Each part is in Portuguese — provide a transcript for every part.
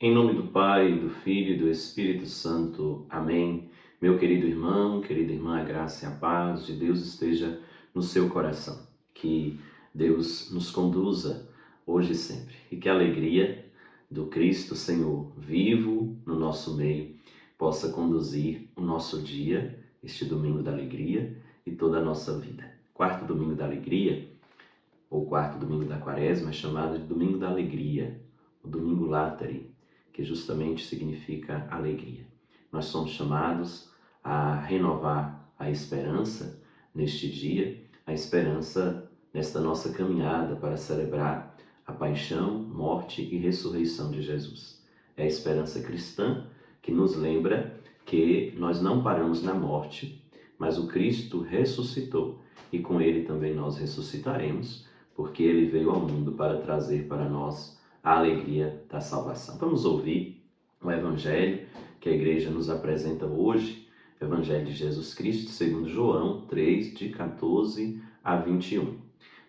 Em nome do Pai, do Filho e do Espírito Santo. Amém. Meu querido irmão, querida irmã, a graça e a paz de Deus esteja no seu coração. Que Deus nos conduza hoje e sempre. E que a alegria do Cristo Senhor vivo no nosso meio possa conduzir o nosso dia, este domingo da alegria e toda a nossa vida. Quarto domingo da alegria, ou quarto domingo da quaresma, é chamado de domingo da alegria, o domingo Látari, que justamente significa alegria. Nós somos chamados a renovar a esperança neste dia, a esperança nesta nossa caminhada para celebrar a paixão, morte e ressurreição de Jesus. É a esperança cristã que nos lembra que nós não paramos na morte, mas o Cristo ressuscitou e com ele também nós ressuscitaremos, porque ele veio ao mundo para trazer para nós a alegria da salvação. Vamos ouvir o Evangelho que a Igreja nos apresenta hoje, Evangelho de Jesus Cristo, segundo João 3, de 14 a 21.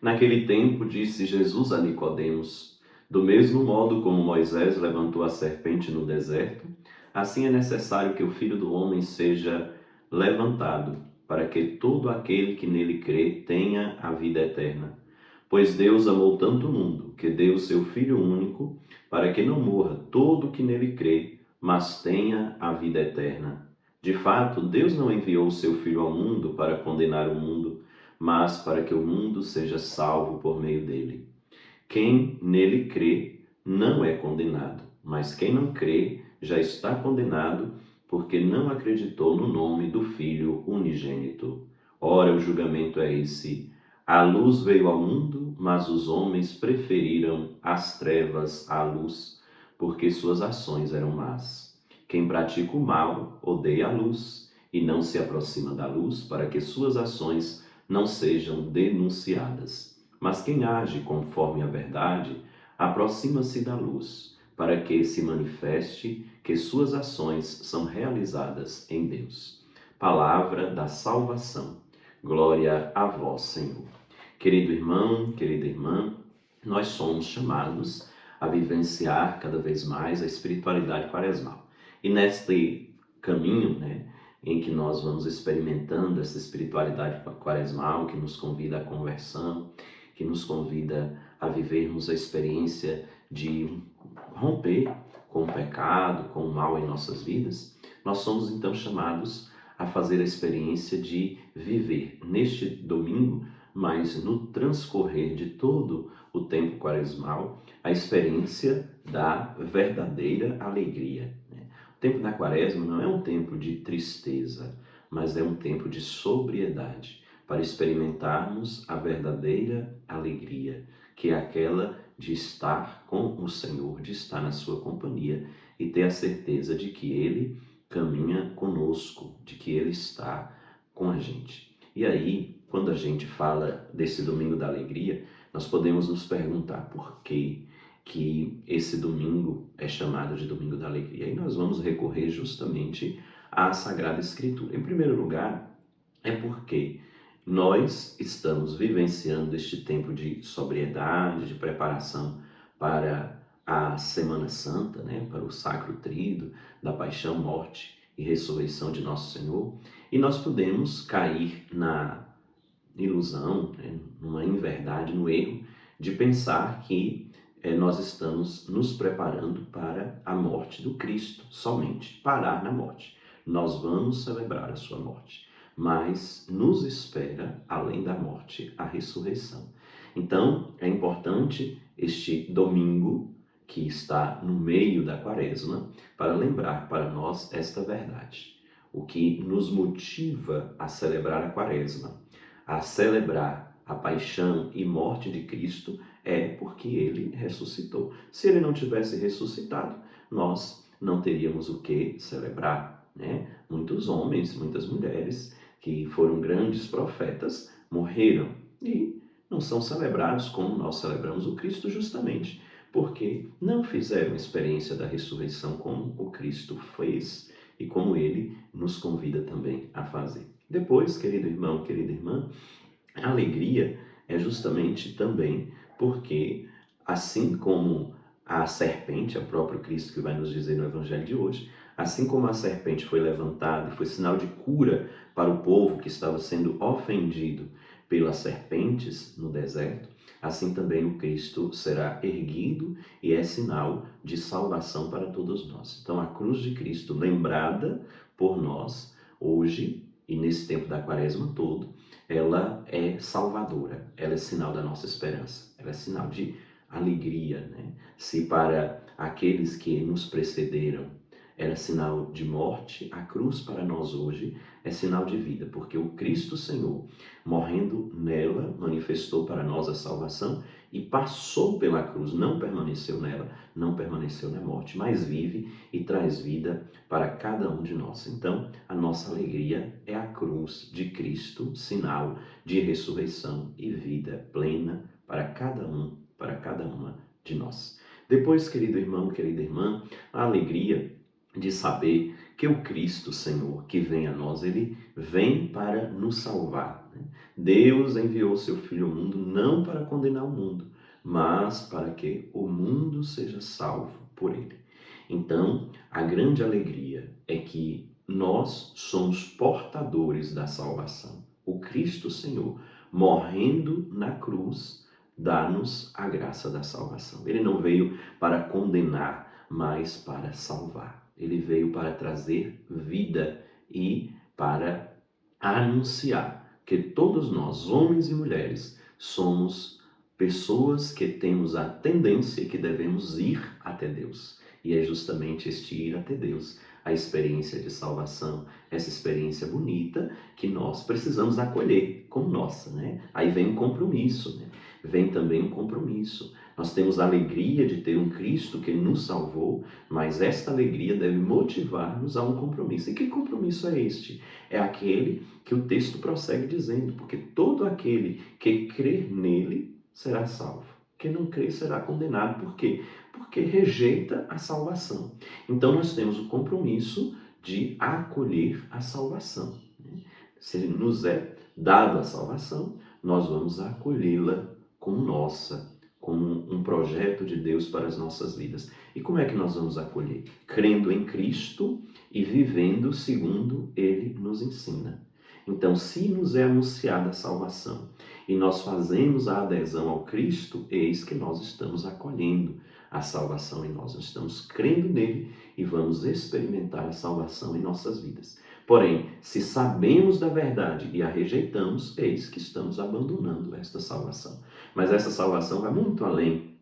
Naquele tempo disse Jesus a Nicodemos: do mesmo modo como Moisés levantou a serpente no deserto, assim é necessário que o Filho do Homem seja levantado, para que todo aquele que nele crê tenha a vida eterna. Pois Deus amou tanto o mundo, que deu o seu Filho único, para que não morra todo o que nele crê, mas tenha a vida eterna. De fato, Deus não enviou o seu Filho ao mundo para condenar o mundo, mas para que o mundo seja salvo por meio dele. Quem nele crê não é condenado, mas quem não crê já está condenado, porque não acreditou no nome do Filho unigênito. Ora, o julgamento é esse: a luz veio ao mundo, mas os homens preferiram as trevas à luz, porque suas ações eram más. Quem pratica o mal odeia a luz e não se aproxima da luz, para que suas ações não sejam denunciadas. Mas quem age conforme a verdade aproxima-se da luz, para que se manifeste que suas ações são realizadas em Deus. Palavra da salvação. Glória a vós, Senhor. Querido irmão, querida irmã, nós somos chamados a vivenciar cada vez mais a espiritualidade quaresmal. E neste caminho, em que nós vamos experimentando essa espiritualidade quaresmal que nos convida à conversão, que nos convida a vivermos a experiência de romper com o pecado, com o mal em nossas vidas, nós somos então chamados a fazer a experiência de viver neste domingo, mas no transcorrer de todo o tempo quaresmal, a experiência da verdadeira alegria. O tempo da quaresma não é um tempo de tristeza, mas é um tempo de sobriedade, para experimentarmos a verdadeira alegria, que é aquela de estar com o Senhor, de estar na sua companhia e ter a certeza de que Ele caminha conosco, de que Ele está com a gente. E aí, quando a gente fala desse domingo da alegria, nós podemos nos perguntar por que esse domingo é chamado de domingo da alegria. E nós vamos recorrer justamente à Sagrada Escritura. Em primeiro lugar, é porque nós estamos vivenciando este tempo de sobriedade, de preparação para a Semana Santa, para o Sacro Tríduo da Paixão, Morte e Ressurreição de Nosso Senhor, e nós podemos cair na ilusão, numa inverdade, no erro de pensar que nós estamos nos preparando para a morte do Cristo, somente parar na morte. Nós vamos celebrar a sua morte, mas nos espera, além da morte, a ressurreição. Então, é importante este domingo, que está no meio da quaresma, para lembrar para nós esta verdade. O que nos motiva a celebrar a quaresma, a celebrar a paixão e morte de Cristo, é porque ele ressuscitou. Se ele não tivesse ressuscitado, nós não teríamos o que celebrar, Muitos homens, muitas mulheres que foram grandes profetas morreram e não são celebrados como nós celebramos o Cristo, justamente porque não fizeram experiência da ressurreição como o Cristo fez e como ele nos convida também a fazer. Depois, querido irmão, querida irmã, a alegria é justamente também porque, assim como a serpente, é o próprio Cristo que vai nos dizer no Evangelho de hoje, assim como a serpente foi levantada e foi sinal de cura para o povo que estava sendo ofendido pelas serpentes no deserto, assim também o Cristo será erguido e é sinal de salvação para todos nós. Então a cruz de Cristo, lembrada por nós hoje e nesse tempo da quaresma todo, ela é salvadora, ela é sinal da nossa esperança, ela é sinal de alegria, né? Se para aqueles que nos precederam era sinal de morte, a cruz para nós hoje é sinal de vida, porque o Cristo Senhor, morrendo nela, manifestou para nós a salvação e passou pela cruz, não permaneceu nela, não permaneceu na morte, mas vive e traz vida para cada um de nós. Então, a nossa alegria é a cruz de Cristo, sinal de ressurreição e vida plena para cada um, para cada uma de nós. Depois, querido irmão, querida irmã, a alegria de saber que o Cristo Senhor que vem a nós, ele vem para nos salvar, né? Deus enviou seu Filho ao mundo não para condenar o mundo, mas para que o mundo seja salvo por ele. Então, a grande alegria é que nós somos portadores da salvação. O Cristo Senhor, morrendo na cruz, dá-nos a graça da salvação. Ele não veio para condenar, mas para salvar. Ele veio para trazer vida e para anunciar que todos nós, homens e mulheres, somos pessoas que temos a tendência que devemos ir até Deus. E é justamente este ir até Deus, a experiência de salvação, essa experiência bonita que nós precisamos acolher como nossa, né? Aí vem um compromisso, né? Vem também um compromisso. Nós temos a alegria de ter um Cristo que nos salvou, mas esta alegria deve motivar-nos a um compromisso. E que compromisso é este? É aquele que o texto prossegue dizendo, porque todo aquele que crer nele será salvo. Quem não crer será condenado. Por quê? Porque rejeita a salvação. Então nós temos o compromisso de acolher a salvação. Se nos é dado a salvação, nós vamos acolhê-la como nossa, como um projeto de Deus para as nossas vidas. E como é que nós vamos acolher? Crendo em Cristo e vivendo segundo Ele nos ensina. Então, se nos é anunciada a salvação e nós fazemos a adesão ao Cristo, eis que nós estamos acolhendo a salvação em nós. Nós estamos crendo nele e vamos experimentar a salvação em nossas vidas. Porém, se sabemos da verdade e a rejeitamos, eis que estamos abandonando esta salvação. Mas essa salvação vai muito além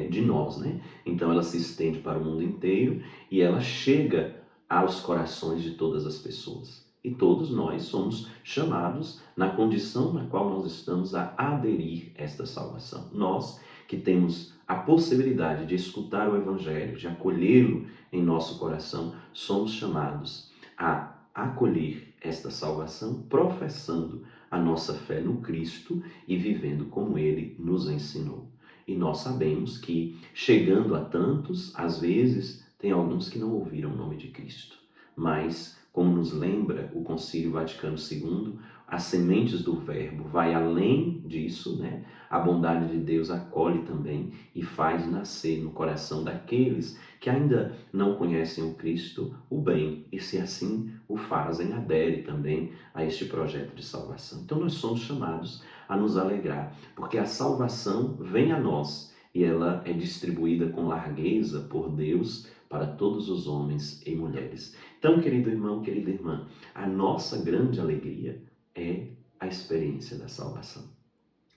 de nós, né? Então ela se estende para o mundo inteiro e ela chega aos corações de todas as pessoas. E todos nós somos chamados na condição na qual nós estamos a aderir a esta salvação. Nós que temos a possibilidade de escutar o Evangelho, de acolhê-lo em nosso coração, somos chamados a acolher esta salvação professando a nossa fé no Cristo e vivendo como Ele nos ensinou. E nós sabemos que, chegando a tantos, às vezes, tem alguns que não ouviram o nome de Cristo. Mas, como nos lembra o Concílio Vaticano II, as sementes do Verbo vai além disso, né? A bondade de Deus acolhe também e faz nascer no coração daqueles que ainda não conhecem o Cristo o bem. E se assim o fazem, adere também a este projeto de salvação. Então nós somos chamados a nos alegrar, porque a salvação vem a nós e ela é distribuída com largueza por Deus para todos os homens e mulheres. Então, querido irmão, querida irmã, a nossa grande alegria é a experiência da salvação,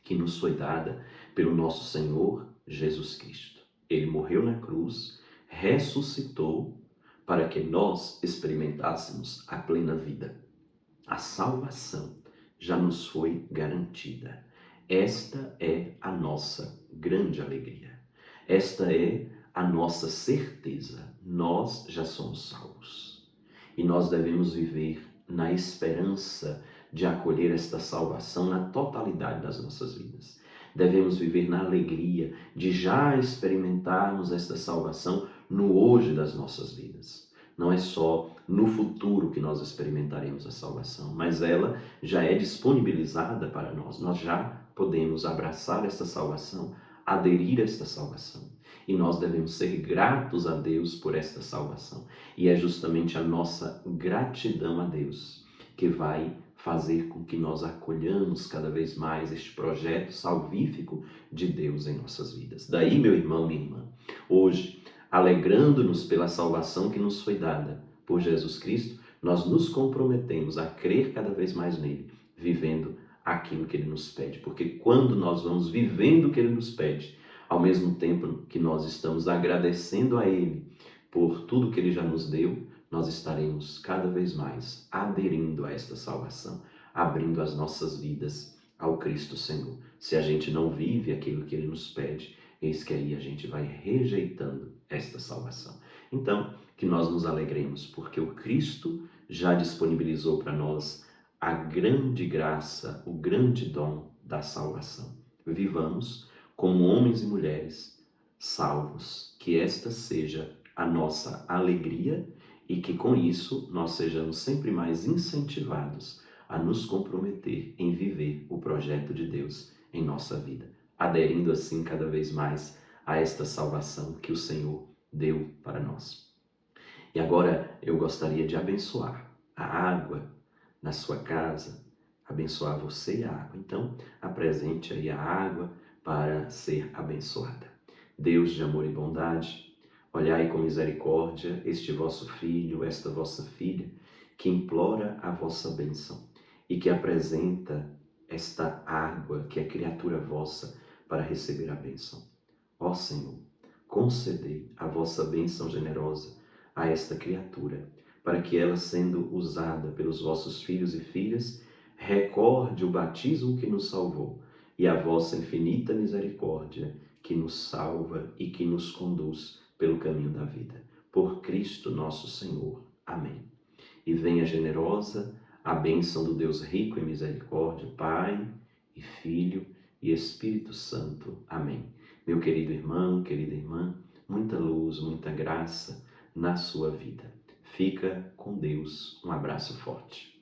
que nos foi dada pelo nosso Senhor Jesus Cristo. Ele morreu na cruz, ressuscitou para que nós experimentássemos a plena vida. A salvação já nos foi garantida. Esta é a nossa grande alegria. Esta é a nossa certeza. Nós já somos salvos. E nós devemos viver na esperança de acolher esta salvação na totalidade das nossas vidas. Devemos viver na alegria de já experimentarmos esta salvação no hoje das nossas vidas. Não é só no futuro que nós experimentaremos a salvação, mas ela já é disponibilizada para nós. Nós já podemos abraçar esta salvação, aderir a esta salvação. E nós devemos ser gratos a Deus por esta salvação. E é justamente a nossa gratidão a Deus que vai fazer com que nós acolhamos cada vez mais este projeto salvífico de Deus em nossas vidas. Daí, meu irmão, minha irmã, hoje, alegrando-nos pela salvação que nos foi dada por Jesus Cristo, nós nos comprometemos a crer cada vez mais nele, vivendo aquilo que ele nos pede. Porque quando nós vamos vivendo o que ele nos pede, ao mesmo tempo que nós estamos agradecendo a ele por tudo que ele já nos deu, nós estaremos cada vez mais aderindo a esta salvação, abrindo as nossas vidas ao Cristo Senhor. Se a gente não vive aquilo que ele nos pede, eis que aí a gente vai rejeitando esta salvação. Então, que nós nos alegremos, porque o Cristo já disponibilizou para nós a grande graça, o grande dom da salvação. Vivamos como homens e mulheres salvos, que esta seja a nossa alegria e que com isso nós sejamos sempre mais incentivados a nos comprometer em viver o projeto de Deus em nossa vida, aderindo assim cada vez mais a esta salvação que o Senhor deu para nós. E agora eu gostaria de abençoar a água na sua casa, abençoar você e a água. Então, apresente aí a água para ser abençoada. Deus de amor e bondade, olhai com misericórdia este vosso filho, esta vossa filha, que implora a vossa bênção e que apresenta esta água, que é criatura vossa, para receber a bênção. Ó Senhor, concedei a vossa bênção generosa a esta criatura, para que ela, sendo usada pelos vossos filhos e filhas, recorde o batismo que nos salvou e a vossa infinita misericórdia que nos salva e que nos conduz pelo caminho da vida. Por Cristo nosso Senhor. Amém. E venha generosa a bênção do Deus rico em misericórdia, Pai e Filho e Espírito Santo. Amém. Meu querido irmão, querida irmã, muita luz, muita graça na sua vida. Fica com Deus. Um abraço forte.